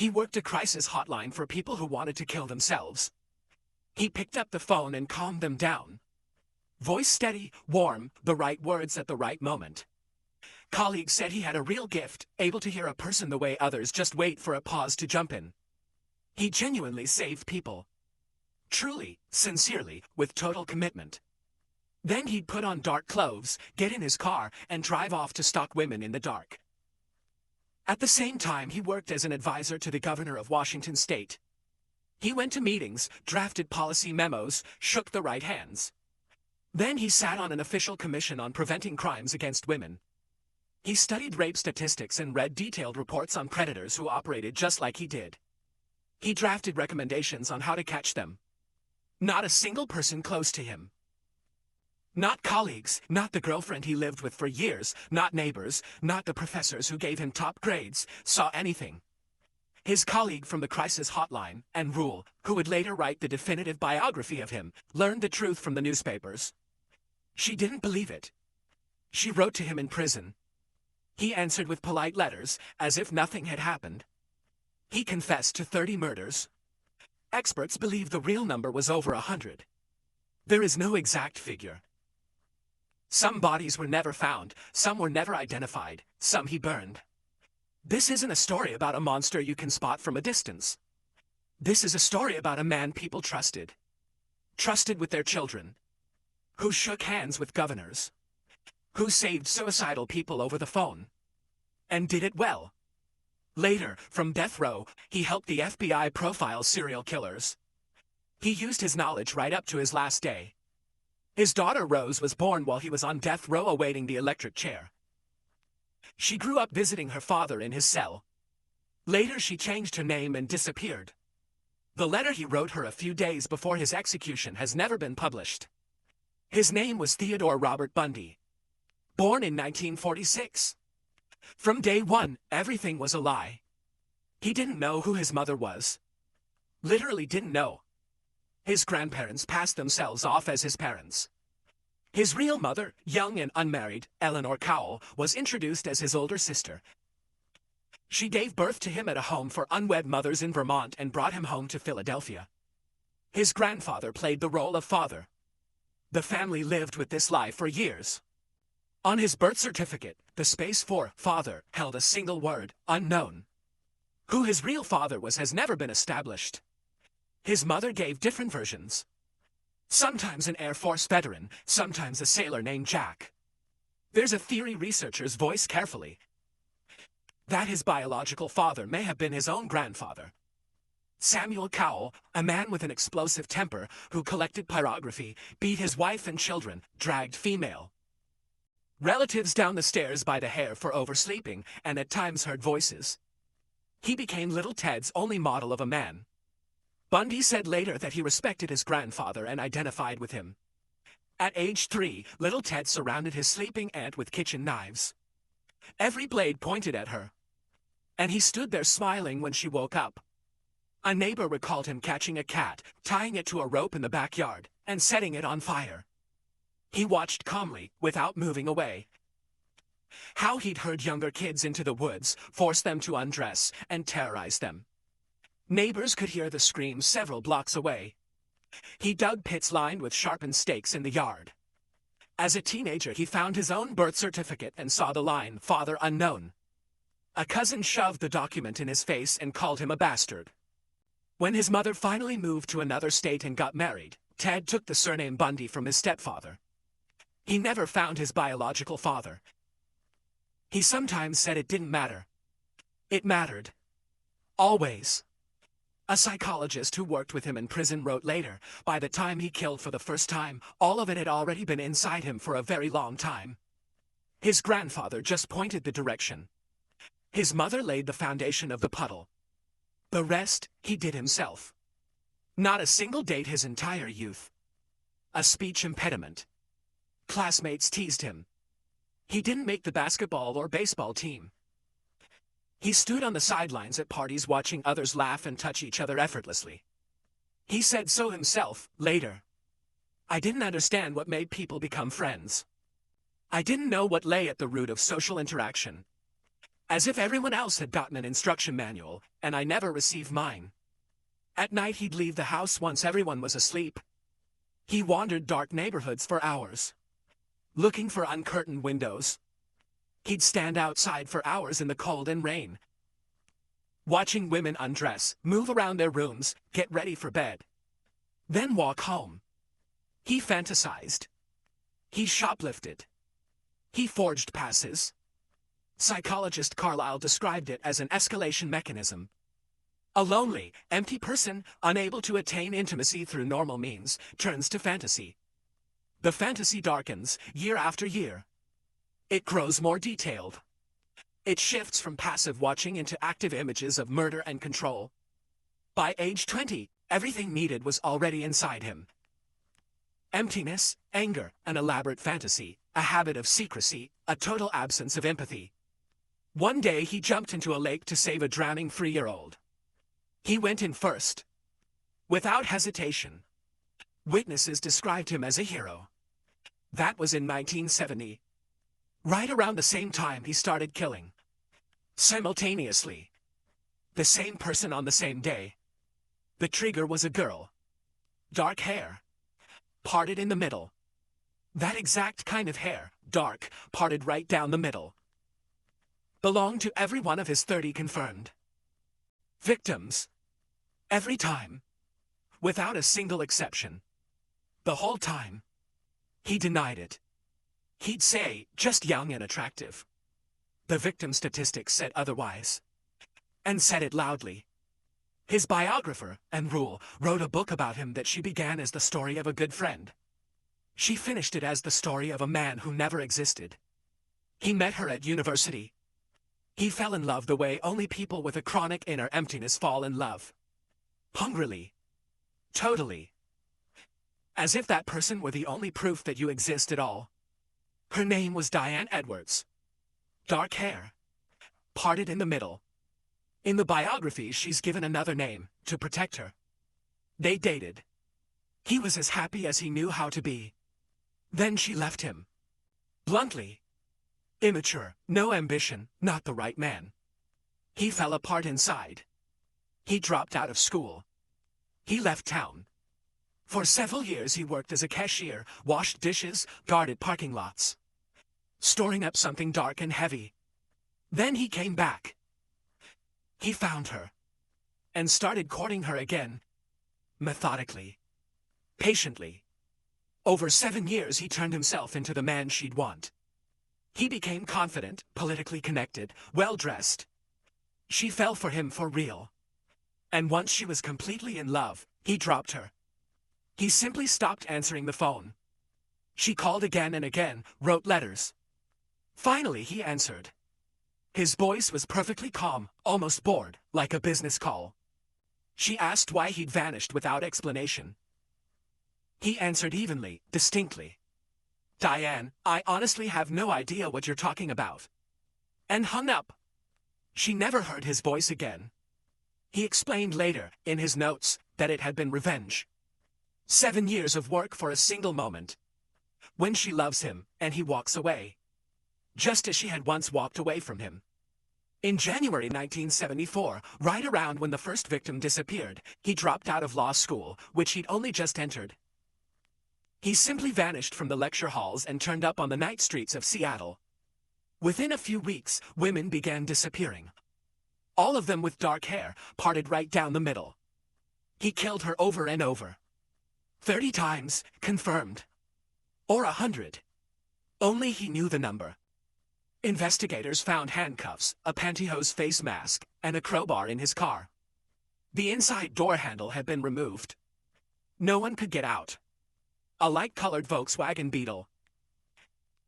He worked a crisis hotline for people who wanted to kill themselves. He picked up the phone and calmed them down. Voice steady, warm, the right words at the right moment. Colleagues said he had a real gift, able to hear a person the way others just wait for a pause to jump in. He genuinely saved people. Truly, sincerely, with total commitment. Then he'd put on dark clothes, get in his car, and drive off to stalk women in the dark. At the same time, he worked as an advisor to the governor of Washington state. He went to meetings, drafted policy memos, shook the right hands. Then he sat on an official commission on preventing crimes against women. He studied rape statistics and read detailed reports on predators who operated just like he did. He drafted recommendations on how to catch them. Not a single person close to him. Not colleagues, not the girlfriend he lived with for years, not neighbors, not the professors who gave him top grades, saw anything. His colleague from the crisis hotline, and Rule, who would later write the definitive biography of him, learned the truth from the newspapers. She didn't believe it. She wrote to him in prison. He answered with polite letters, as if nothing had happened. He confessed to 30 murders. Experts believe the real number was over 100. There is no exact figure. Some bodies were never found, some were never identified, some he burned. This isn't a story about a monster you can spot from a distance. This is a story about a man people trusted. Trusted with their children. Who shook hands with governors. Who saved suicidal people over the phone. And did it well. Later, from death row, he helped the FBI profile serial killers. He used his knowledge right up to his last day. His daughter Rose was born while he was on death row awaiting the electric chair. She grew up visiting her father in his cell. Later she changed her name and disappeared. The letter he wrote her a few days before his execution has never been published. His name was Theodore Robert Bundy. Born in 1946. From day one, everything was a lie. He didn't know who his mother was. Literally didn't know. His grandparents passed themselves off as his parents. His real mother, young and unmarried, Eleanor Cowell, was introduced as his older sister. She gave birth to him at a home for unwed mothers in Vermont and brought him home to Philadelphia. His grandfather played the role of father. The family lived with this lie for years. On his birth certificate, the space for father held a single word, unknown. Who his real father was has never been established. His mother gave different versions. Sometimes an Air Force veteran, sometimes a sailor named Jack. There's a theory researchers voice carefully that his biological father may have been his own grandfather. Samuel Cowell, a man with an explosive temper who collected pyrography, beat his wife and children, dragged female relatives down the stairs by the hair for oversleeping, and at times heard voices. He became little Ted's only model of a man. Bundy said later that he respected his grandfather and identified with him. At age 3, little Ted surrounded his sleeping aunt with kitchen knives. Every blade pointed at her. And he stood there smiling when she woke up. A neighbor recalled him catching a cat, tying it to a rope in the backyard, and setting it on fire. He watched calmly, without moving away. How he'd herd younger kids into the woods, force them to undress, and terrorize them. Neighbors could hear the screams several blocks away. He dug pits lined with sharpened stakes in the yard. As a teenager, he found his own birth certificate and saw the line, "Father unknown." A cousin shoved the document in his face and called him a bastard. When his mother finally moved to another state and got married, Ted took the surname Bundy from his stepfather. He never found his biological father. He sometimes said it didn't matter. It mattered. Always. A psychologist who worked with him in prison wrote later, by the time he killed for the first time, all of it had already been inside him for a very long time. His grandfather just pointed the direction. His mother laid the foundation of the puddle. The rest, he did himself. Not a single date his entire youth. A speech impediment. Classmates teased him. He didn't make the basketball or baseball team. He stood on the sidelines at parties watching others laugh and touch each other effortlessly. He said so himself, later. I didn't understand what made people become friends. I didn't know what lay at the root of social interaction. As if everyone else had gotten an instruction manual, and I never received mine. At night he'd leave the house once everyone was asleep. He wandered dark neighborhoods for hours, looking for uncurtained windows. He'd stand outside for hours in the cold and rain, watching women undress, move around their rooms, get ready for bed, then walk home. He fantasized. He shoplifted. He forged passes. Psychologist Carlyle described it as an escalation mechanism. A lonely, empty person, unable to attain intimacy through normal means, turns to fantasy. The fantasy darkens, year after year. It grows more detailed. It shifts from passive watching into active images of murder and control. By age 20, everything needed was already inside him. Emptiness, anger, an elaborate fantasy, a habit of secrecy, a total absence of empathy. One day he jumped into a lake to save a drowning 3-year-old. He went in first, without hesitation. Witnesses described him as a hero. That was in 1970. Right around the same time he started killing. Simultaneously. The same person on the same day. The trigger was a girl. Dark hair. Parted in the middle. That exact kind of hair, dark, parted right down the middle. Belonged to every one of his 30 confirmed victims. Every time. Without a single exception. The whole time. He denied it. He'd say, just young and attractive. The victim statistics said otherwise. And said it loudly. His biographer, Anne Rule, wrote a book about him that she began as the story of a good friend. She finished it as the story of a man who never existed. He met her at university. He fell in love the way only people with a chronic inner emptiness fall in love. Hungrily. Totally. As if that person were the only proof that you exist at all. Her name was Diane Edwards. Dark hair. Parted in the middle. In the biography she's given another name, to protect her. They dated. He was as happy as he knew how to be. Then she left him. Bluntly. Immature, no ambition, not the right man. He fell apart inside. He dropped out of school. He left town. For several years he worked as a cashier, washed dishes, guarded parking lots. Storing up something dark and heavy. Then he came back. He found her. And started courting her again. Methodically. Patiently. Over 7 years he turned himself into the man she'd want. He became confident, politically connected, well-dressed. She fell for him for real. And once she was completely in love, he dropped her. He simply stopped answering the phone. She called again and again, wrote letters. Finally he answered. His voice was perfectly calm, almost bored, like a business call. She asked why he'd vanished without explanation. He answered evenly, distinctly. Diane, I honestly have no idea what you're talking about. And hung up. She never heard his voice again. He explained later, in his notes, that it had been revenge. 7 years of work for a single moment. When she loves him, and he walks away. Just as she had once walked away from him. In January 1974, right around when the first victim disappeared, he dropped out of law school, which he'd only just entered. He simply vanished from the lecture halls and turned up on the night streets of Seattle. Within a few weeks, women began disappearing. All of them with dark hair, parted right down the middle. He killed her over and over. 30 times, confirmed. Or 100. Only he knew the number. Investigators found handcuffs, a pantyhose face mask, and a crowbar in his car. The inside door handle had been removed. No one could get out. A light-colored Volkswagen Beetle.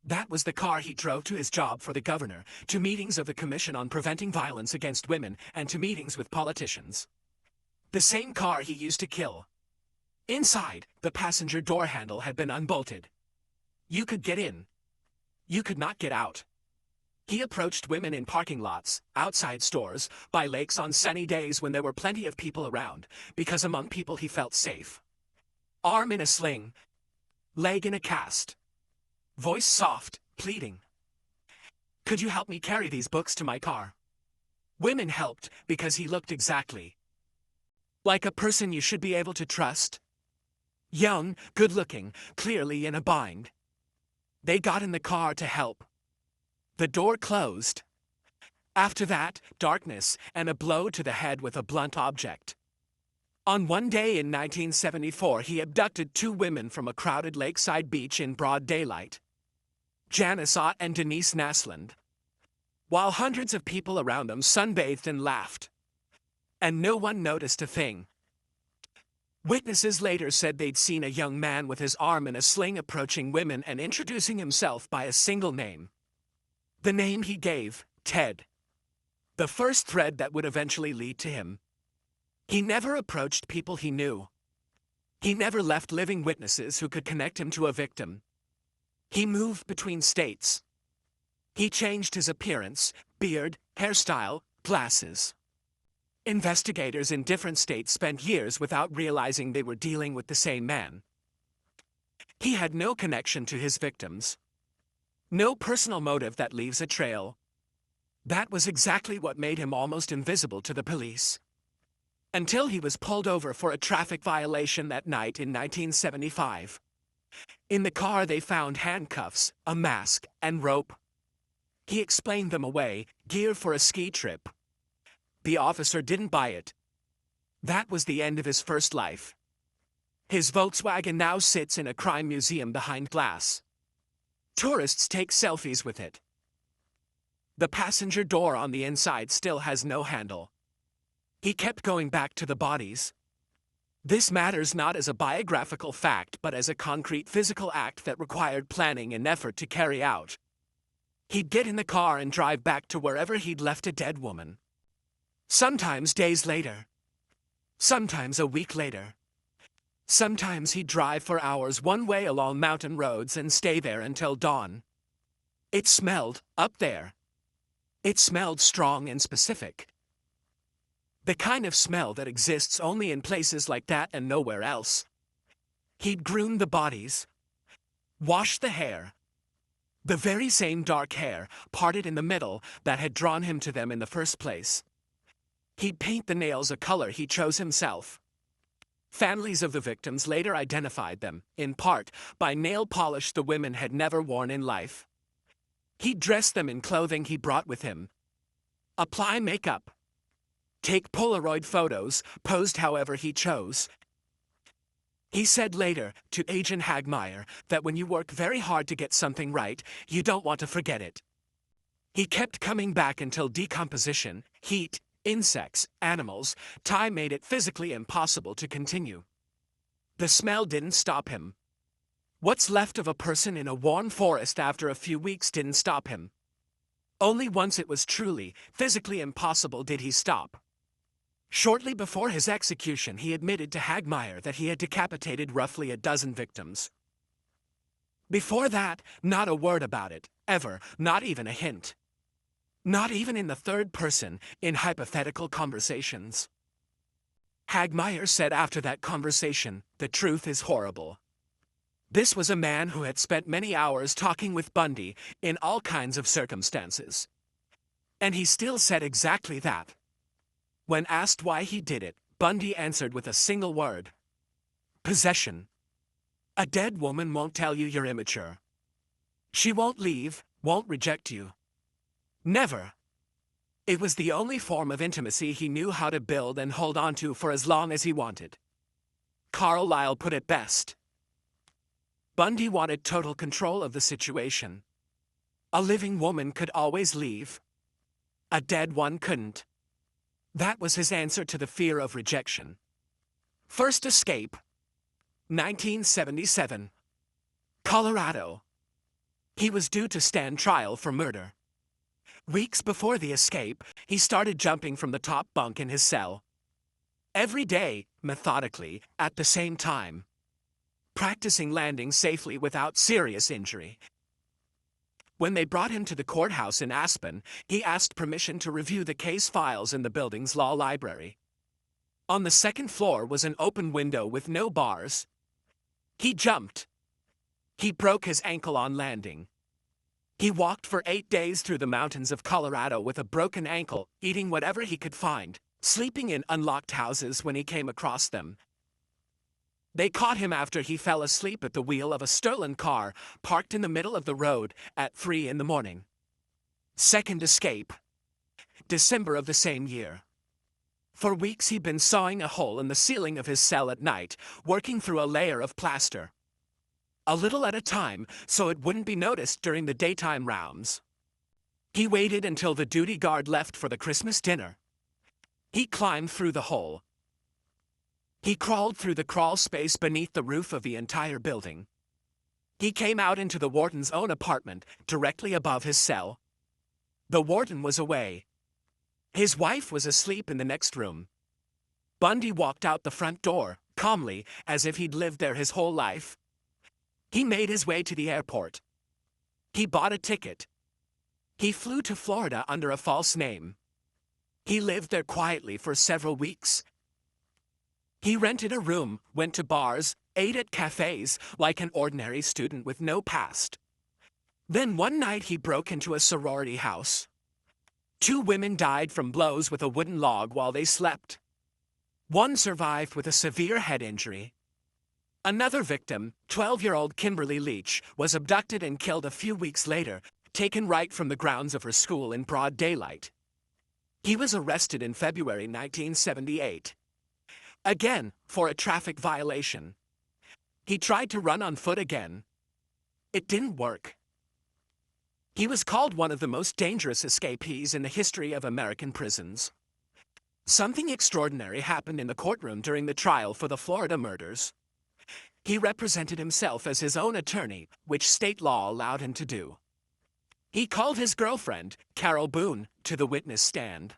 That was the car he drove to his job for the governor, to meetings of the Commission on Preventing Violence Against Women, and to meetings with politicians. The same car he used to kill. Inside, the passenger door handle had been unbolted. You could get in. You could not get out. He approached women in parking lots, outside stores, by lakes on sunny days when there were plenty of people around, because among people he felt safe. Arm in a sling. Leg in a cast. Voice soft, pleading. Could you help me carry these books to my car? Women helped because he looked exactly like a person you should be able to trust. Young, good-looking, clearly in a bind. They got in the car to help. The door closed. After that, darkness and a blow to the head with a blunt object. On one day in 1974, he abducted two women from a crowded lakeside beach in broad daylight. Janice Ott and Denise Naslund. While hundreds of people around them sunbathed and laughed. And no one noticed a thing. Witnesses later said they'd seen a young man with his arm in a sling approaching women and introducing himself by a single name. The name he gave, Ted. The first thread that would eventually lead to him. He never approached people he knew. He never left living witnesses who could connect him to a victim. He moved between states. He changed his appearance, beard, hairstyle, glasses. Investigators in different states spent years without realizing they were dealing with the same man. He had no connection to his victims. No personal motive that leaves a trail. That was exactly what made him almost invisible to the police. Until he was pulled over for a traffic violation that night in 1975. In the car they found handcuffs, a mask, and rope. He explained them away, gear for a ski trip. The officer didn't buy it. That was the end of his first life. His Volkswagen now sits in a crime museum behind glass. Tourists take selfies with it. The passenger door on the inside still has no handle. He kept going back to the bodies. This matters not as a biographical fact but as a concrete physical act that required planning and effort to carry out. He'd get in the car and drive back to wherever he'd left a dead woman. Sometimes days later. Sometimes a week later. Sometimes he'd drive for hours one way along mountain roads and stay there until dawn. It smelled, up there. It smelled strong and specific. The kind of smell that exists only in places like that and nowhere else. He'd groomed the bodies. Washed the hair. The very same dark hair, parted in the middle, that had drawn him to them in the first place. He'd paint the nails a color he chose himself. Families of the victims later identified them, in part, by nail polish the women had never worn in life. He'd dress them in clothing he brought with him. Apply makeup. Take Polaroid photos, posed however he chose. He said later, to Agent Hagmeyer, that when you work very hard to get something right, you don't want to forget it. He kept coming back until decomposition, heat, insects, animals, time made it physically impossible to continue. The smell didn't stop him. What's left of a person in a warm forest after a few weeks didn't stop him. Only once it was truly, physically impossible did he stop. Shortly before his execution, he admitted to Hagmeyer that he had decapitated roughly a dozen victims. Before that, not a word about it, ever, not even a hint. Not even in the third person, in hypothetical conversations. Hagmeyer said after that conversation, "The truth is horrible." This was a man who had spent many hours talking with Bundy, in all kinds of circumstances. And he still said exactly that. When asked why he did it, Bundy answered with a single word. Possession. A dead woman won't tell you you're immature. She won't leave, won't reject you. Never. It was the only form of intimacy he knew how to build and hold on to for as long as he wanted. Carlyle put it best. Bundy wanted total control of the situation. A living woman could always leave. A dead one couldn't. That was his answer to the fear of rejection. First escape. 1977. Colorado. He was due to stand trial for murder. Weeks before the escape, he started jumping from the top bunk in his cell. Every day, methodically, at the same time. Practicing landing safely without serious injury. When they brought him to the courthouse in Aspen, he asked permission to review the case files in the building's law library. On the second floor was an open window with no bars. He jumped. He broke his ankle on landing. He walked for 8 days through the mountains of Colorado with a broken ankle, eating whatever he could find, sleeping in unlocked houses when he came across them. They caught him after he fell asleep at the wheel of a stolen car parked in the middle of the road at 3 in the morning. Second escape. December of the same year. For weeks he'd been sawing a hole in the ceiling of his cell at night, working through a layer of plaster. A little at a time, so it wouldn't be noticed during the daytime rounds. He waited until the duty guard left for the Christmas dinner. He climbed through the hole. He crawled through the crawl space beneath the roof of the entire building. He came out into the warden's own apartment, directly above his cell. The warden was away. His wife was asleep in the next room. Bundy walked out the front door, calmly, as if he'd lived there his whole life. He made his way to the airport. He bought a ticket. He flew to Florida under a false name. He lived there quietly for several weeks. He rented a room, went to bars, ate at cafes like an ordinary student with no past. Then one night he broke into a sorority house. 2 women died from blows with a wooden log while they slept. One survived with a severe head injury. Another victim, 12-year-old Kimberly Leach, was abducted and killed a few weeks later, taken right from the grounds of her school in broad daylight. He was arrested in February 1978. Again, for a traffic violation. He tried to run on foot again. It didn't work. He was called one of the most dangerous escapees in the history of American prisons. Something extraordinary happened in the courtroom during the trial for the Florida murders. He represented himself as his own attorney, which state law allowed him to do. He called his girlfriend, Carole Boone, to the witness stand.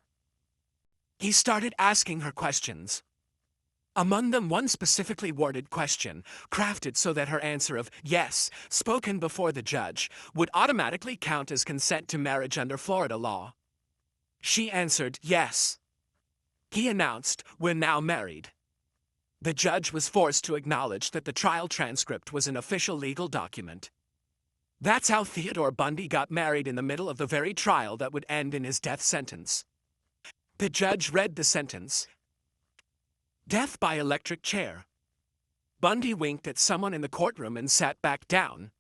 He started asking her questions. Among them one specifically worded question, crafted so that her answer of yes, spoken before the judge, would automatically count as consent to marriage under Florida law. She answered yes. He announced, "We're now married." The judge was forced to acknowledge that the trial transcript was an official legal document. That's how Theodore Bundy got married in the middle of the very trial that would end in his death sentence. The judge read the sentence. Death by electric chair. Bundy winked at someone in the courtroom and sat back down.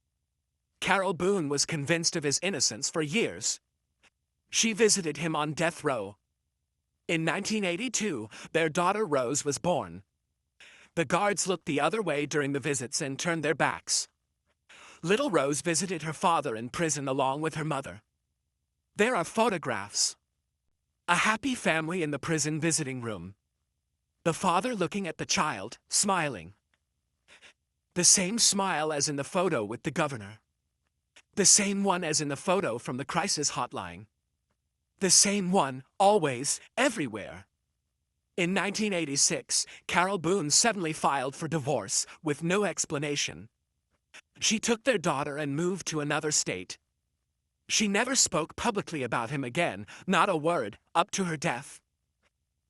Carole Boone was convinced of his innocence for years. She visited him on death row. In 1982, their daughter Rose was born. The guards looked the other way during the visits and turned their backs. Little Rose visited her father in prison along with her mother. There are photographs. A happy family in the prison visiting room. The father looking at the child, smiling. The same smile as in the photo with the governor. The same one as in the photo from the crisis hotline. The same one, always, everywhere. In 1986, Carole Boone suddenly filed for divorce, with no explanation. She took their daughter and moved to another state. She never spoke publicly about him again, not a word, up to her death.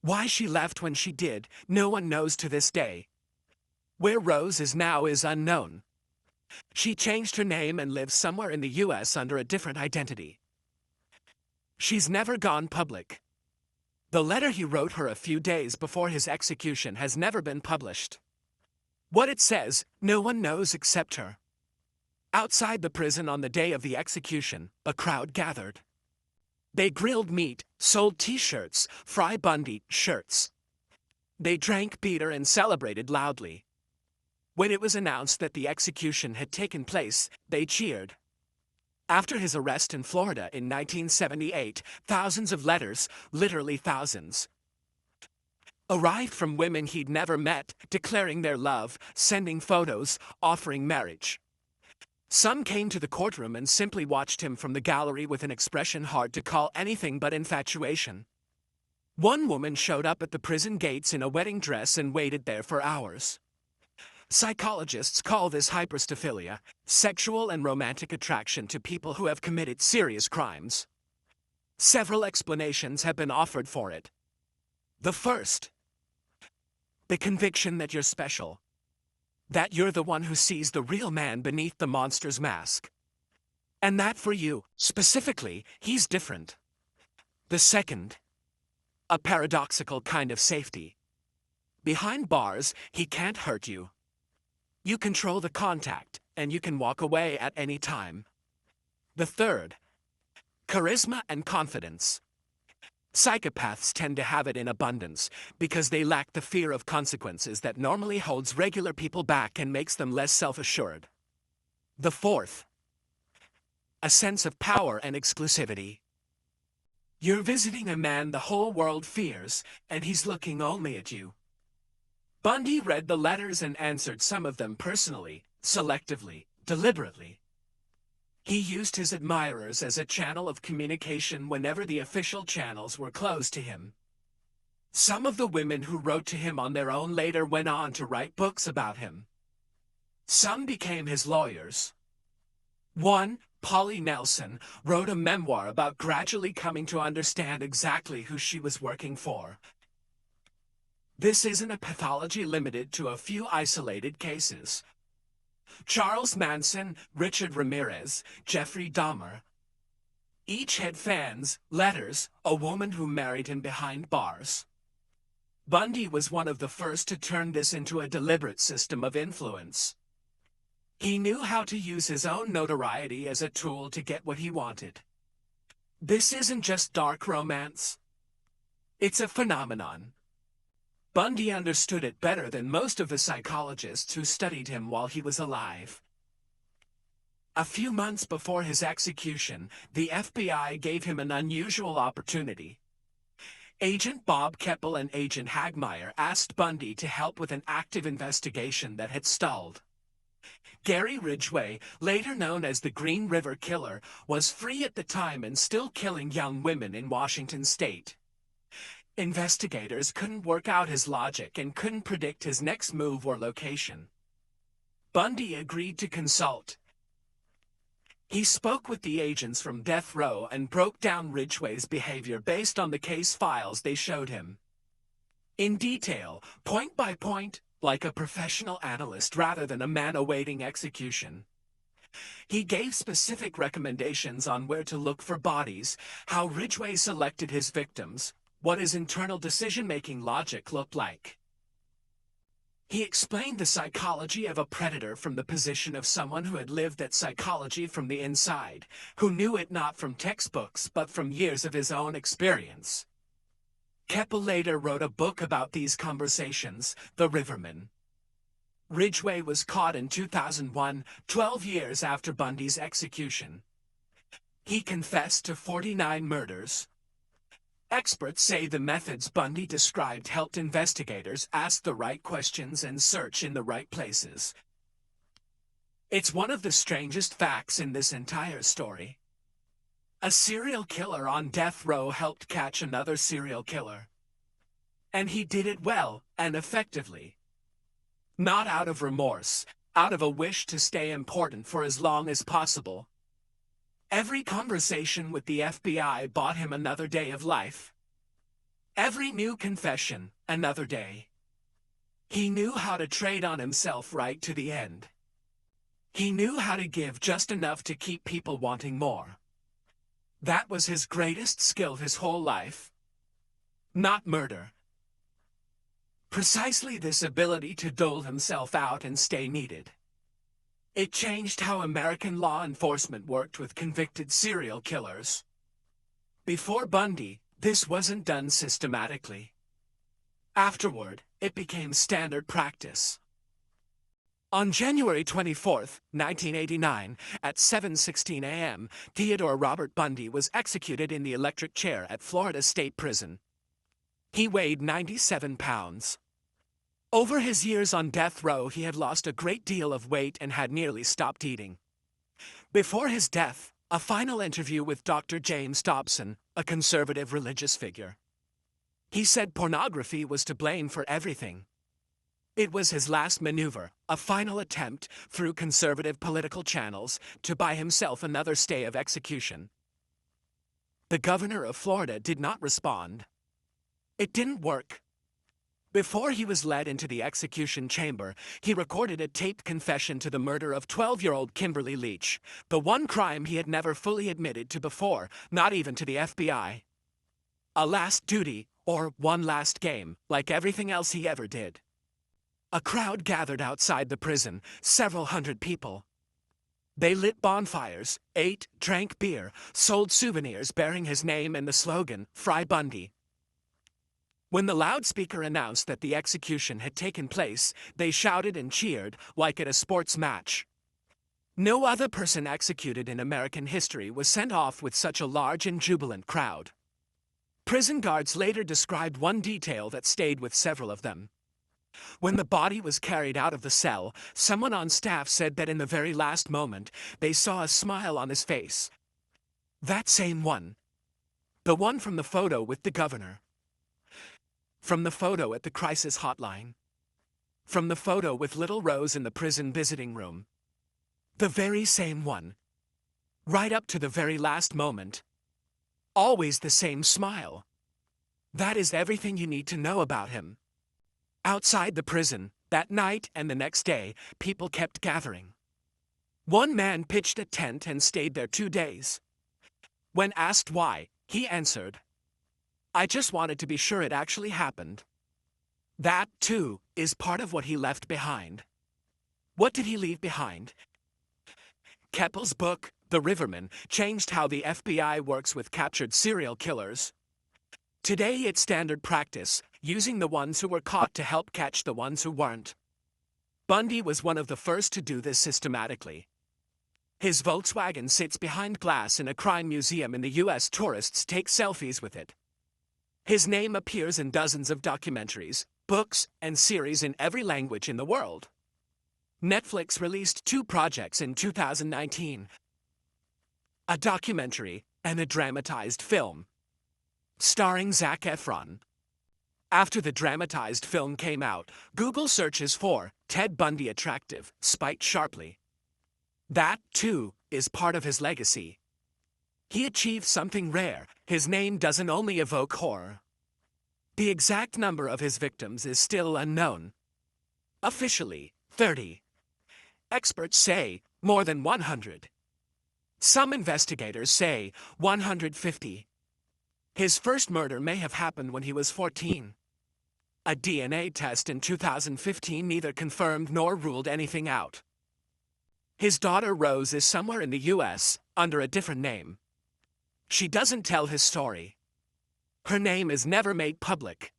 Why she left when she did, no one knows to this day. Where Rose is now is unknown. She changed her name and lives somewhere in the U.S. under a different identity. She's never gone public. The letter he wrote her a few days before his execution has never been published. What it says, no one knows except her. Outside the prison on the day of the execution, a crowd gathered. They grilled meat, sold T-shirts, Fry Bundy shirts. They drank beer and celebrated loudly. When it was announced that the execution had taken place, they cheered. After his arrest in Florida in 1978, thousands of letters, literally thousands, arrived from women he'd never met, declaring their love, sending photos, offering marriage. Some came to the courtroom and simply watched him from the gallery with an expression hard to call anything but infatuation. One woman showed up at the prison gates in a wedding dress and waited there for hours. Psychologists call this hyperstophilia, sexual and romantic attraction to people who have committed serious crimes. Several explanations have been offered for it. The first, the conviction that you're special. That you're the one who sees the real man beneath the monster's mask. And that for you, specifically, he's different. The second, a paradoxical kind of safety. Behind bars, he can't hurt you. You control the contact, and you can walk away at any time. The third, charisma and confidence. Psychopaths tend to have it in abundance because they lack the fear of consequences that normally holds regular people back and makes them less self-assured. The fourth, a sense of power and exclusivity. You're visiting a man the whole world fears, and he's looking only at you. Bundy read the letters and answered some of them personally, selectively, deliberately. He used his admirers as a channel of communication whenever the official channels were closed to him. Some of the women who wrote to him on their own later went on to write books about him. Some became his lawyers. One, Polly Nelson, wrote a memoir about gradually coming to understand exactly who she was working for. This isn't a pathology limited to a few isolated cases. Charles Manson, Richard Ramirez, Jeffrey Dahmer. Each had fans, letters, a woman who married him behind bars. Bundy was one of the first to turn this into a deliberate system of influence. He knew how to use his own notoriety as a tool to get what he wanted. This isn't just dark romance. It's a phenomenon. Bundy understood it better than most of the psychologists who studied him while he was alive. A few months before his execution, the FBI gave him an unusual opportunity. Agent Bob Keppel and Agent Hagmeyer asked Bundy to help with an active investigation that had stalled. Gary Ridgway, later known as the Green River Killer, was free at the time and still killing young women in Washington state. Investigators couldn't work out his logic and couldn't predict his next move or location. Bundy agreed to consult. He spoke with the agents from death row and broke down Ridgway's behavior based on the case files they showed him. In detail, point by point, like a professional analyst rather than a man awaiting execution. He gave specific recommendations on where to look for bodies, how Ridgway selected his victims, what his internal decision-making logic looked like. He explained the psychology of a predator from the position of someone who had lived that psychology from the inside, who knew it not from textbooks but from years of his own experience. Keppel later wrote a book about these conversations, The Riverman. Ridgway was caught in 2001, 12 years after Bundy's execution. He confessed to 49 murders. Experts say the methods Bundy described helped investigators ask the right questions and search in the right places. It's one of the strangest facts in this entire story. A serial killer on death row helped catch another serial killer. And he did it well and effectively. Not out of remorse, out of a wish to stay important for as long as possible. Every conversation with the FBI bought him another day of life. Every new confession, another day. He knew how to trade on himself right to the end. He knew how to give just enough to keep people wanting more. That was his greatest skill his whole life. Not murder. Precisely this ability to dole himself out and stay needed. It changed how American law enforcement worked with convicted serial killers. Before Bundy, this wasn't done systematically. Afterward, it became standard practice. On January 24, 1989, at 7:16 a.m., Theodore Robert Bundy was executed in the electric chair at Florida State Prison. He weighed 97 pounds. Over his years on death row, he had lost a great deal of weight and had nearly stopped eating. Before his death, a final interview with Dr. James Dobson, a conservative religious figure. He said pornography was to blame for everything. It was his last maneuver, a final attempt, through conservative political channels, to buy himself another stay of execution. The governor of Florida did not respond. It didn't work. Before he was led into the execution chamber, he recorded a taped confession to the murder of 12-year-old Kimberly Leach, the one crime he had never fully admitted to before, not even to the FBI. A last duty, or one last game, like everything else he ever did. A crowd gathered outside the prison, several hundred people. They lit bonfires, ate, drank beer, sold souvenirs bearing his name and the slogan, Fry Bundy. When the loudspeaker announced that the execution had taken place, they shouted and cheered, like at a sports match. No other person executed in American history was sent off with such a large and jubilant crowd. Prison guards later described one detail that stayed with several of them. When the body was carried out of the cell, someone on staff said that in the very last moment, they saw a smile on his face. That same one. The one from the photo with the governor. From the photo at the crisis hotline. From the photo with little Rose in the prison visiting room. The very same one. Right up to the very last moment. Always the same smile. That is everything you need to know about him. Outside the prison, that night and the next day, people kept gathering. One man pitched a tent and stayed there 2 days. When asked why, he answered, "I just wanted to be sure it actually happened." That, too, is part of what he left behind. What did he leave behind? Keppel's book, The Riverman, changed how the FBI works with captured serial killers. Today it's standard practice, using the ones who were caught to help catch the ones who weren't. Bundy was one of the first to do this systematically. His Volkswagen sits behind glass in a crime museum in the US. Tourists take selfies with it. His name appears in dozens of documentaries, books, and series in every language in the world. Netflix released 2 projects in 2019. A documentary and a dramatized film. Starring Zac Efron. After the dramatized film came out, Google searches for Ted Bundy attractive spiked sharply. That, too, is part of his legacy. He achieved something rare. His name doesn't only evoke horror. The exact number of his victims is still unknown. Officially, 30. Experts say more than 100. Some investigators say 150. His first murder may have happened when he was 14. A DNA test in 2015 neither confirmed nor ruled anything out. His daughter Rose is somewhere in the US, under a different name. She doesn't tell his story. Her name is never made public.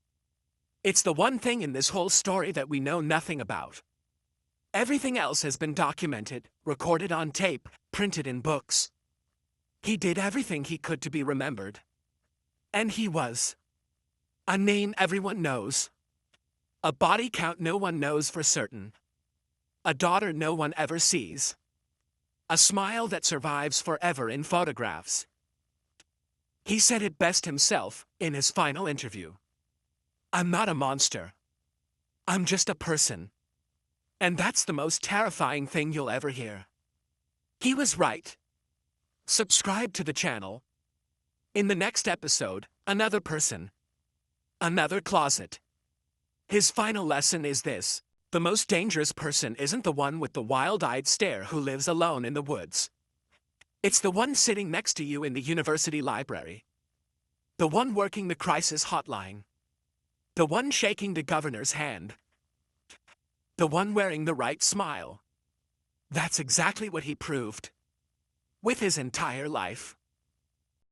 It's the one thing in this whole story that we know nothing about. Everything else has been documented, recorded on tape, printed in books. He did everything he could to be remembered. And he was. A name everyone knows. A body count no one knows for certain. A daughter no one ever sees. A smile that survives forever in photographs. He said it best himself in his final interview. "I'm not a monster. I'm just a person. And that's the most terrifying thing you'll ever hear." He was right. Subscribe to the channel. In the next episode, another person. Another closet. His final lesson is this: the most dangerous person isn't the one with the wild-eyed stare who lives alone in the woods. It's the one sitting next to you in the university library. The one working the crisis hotline. The one shaking the governor's hand. The one wearing the right smile. That's exactly what he proved. With his entire life.